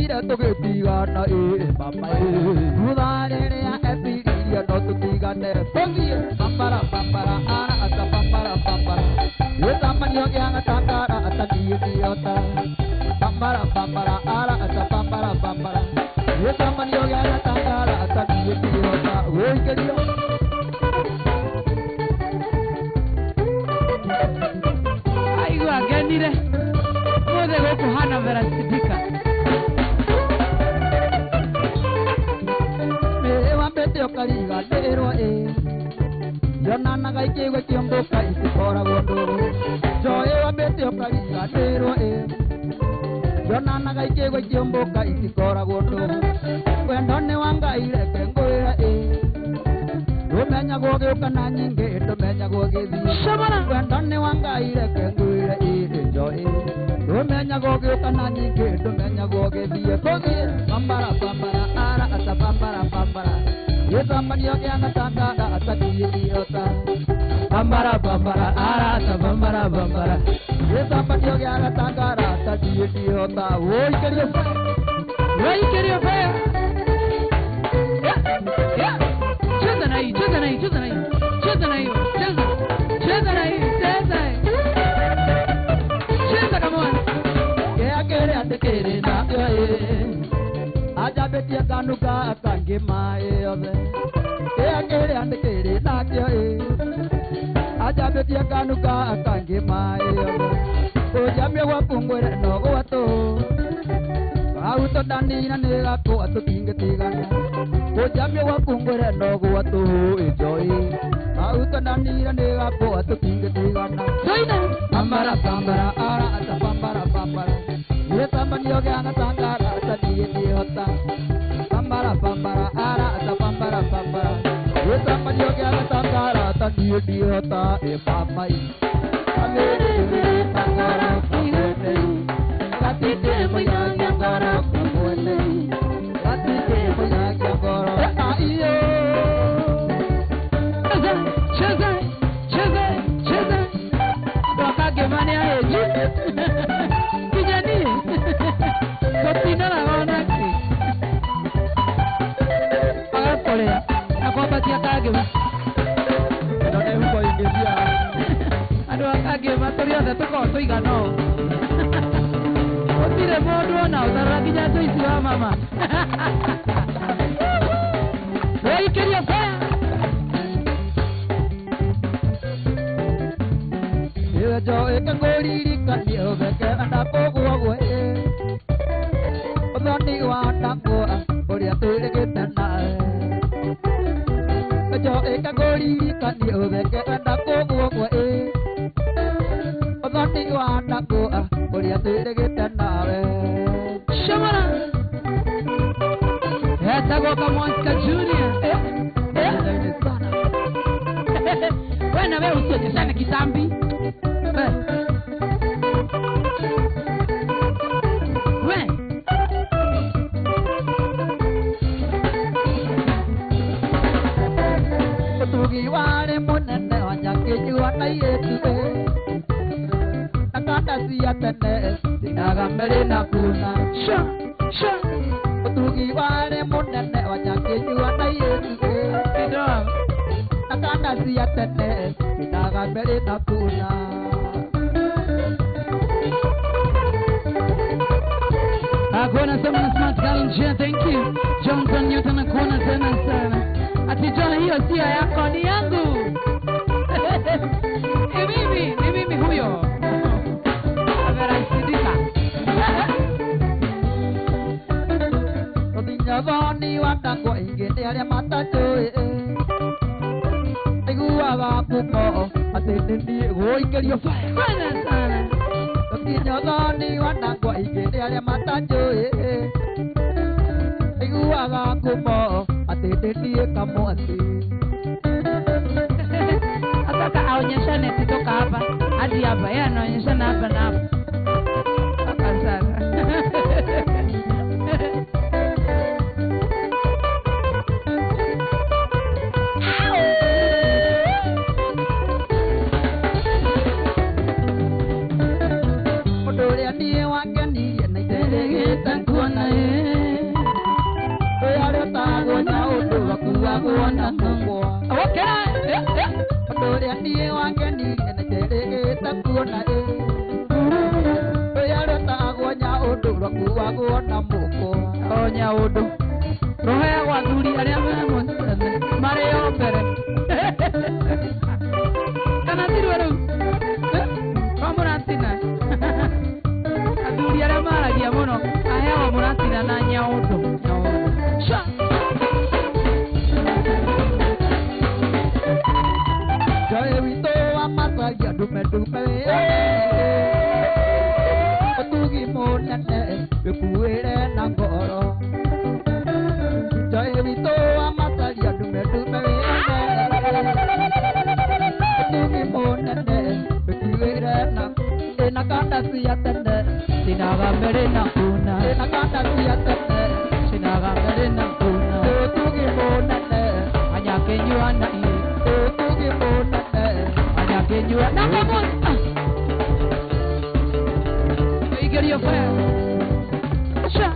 ira tugitigana mama mudare ya epiria no tutigane togi pampara pampara ara ata pampara pampara yeta manio yang takara ata diota pampara pampara ara ata pampara pampara yeta manio yang takara ata diota woi kedio aigo agenire mode go kuhana vera sidika kaliga dero yonana gai kego kiombo kai sikora gondo joe wa betio kaliga dero yonana gai kego kiombo kai sikora gondo kwendone wanga ile kengoira domenya goge kana nyinge domenya goge di kwendone wanga ile kengoira joe domenya goge kana nyinge domenya goge di kogi pambara pambara ara ata pambara pambara yeta manio yang takara ata diota pambara pambara ara ata pambara pambara yeta manio yang takara ata diota woi kerio fe ya cheza nai come on ya kere ate kere na aja betia kanuka akange mae ove kere ande kere nakyo aja betia kanuka akange mae ove ojamye wakungwere nogo wato auto dandina nega ko ato kinge tigana ojamye wakungwere nogo wato enjoy auto dandina nega ko ato kinge tigana soina pambara pambara ara ata pambara pambara yeta manio gana tangara ata diota pambara pambara ara ata pambara pambara yeta manio gana tangara ata diota papai amere tangara kuene katite moya gangara kuene katite moya gangara aiyo cheza doka gemane aeji kijani kotina la ona ki pagar polea na kwamba tia kagema ndio huko ingezia ado akagema toria da toko toigano otire modo na udara kinya toisiwa mama woi kerio fa yo ekangori kanio beke anda pogo we odani wa tango oria tere ketana yo ekangori kanio beke anda pogo we odani wa tango oria tere ketana shamara eta go kamonska junior Bueno, veo usted sana kitambi. Tugi wale monene wanyake jua na yetu nakanda siya tene dinaga mbele na kuna Tugi wale monene wanyake jua na yetu nakanda siya tene dinaga mbele na kuna Akona sama na smart girl njia, thank you Johnson Newton akona tena sana ati John hiyo sio yako ni yangu ni mimi huyo Averasidika Odinyavani watango ingene ya matato Iguwa wakumo atetendi goikerio fana sana Odinyavani watango ingene ya matato Iguwa wakumo atetendi kamo ati Ataka aonyeshane kutoka hapa hadi hapa yeye anaonyeshana hapa na hapa Akasaka Modore ndiye wake ndiye na iterege tankuona tuona oyareta gonya undu rwakuwa guona muko onya undu rohe wa thuri aria mari yo mbere kana tirwe riu muratina athuri aria maragia muno ahewa muratina na nyaundu Joe wito amasagia dume otugi monene bekuere na ngoro Joe wito amasagia dume otugi monene bekuere na kanda siya tende sinaga mere na kuna na kanda siya tende sinaga mere na kuna otugi monene anya kenyua na otugi monene anya kenyua na kama igerio kwa sha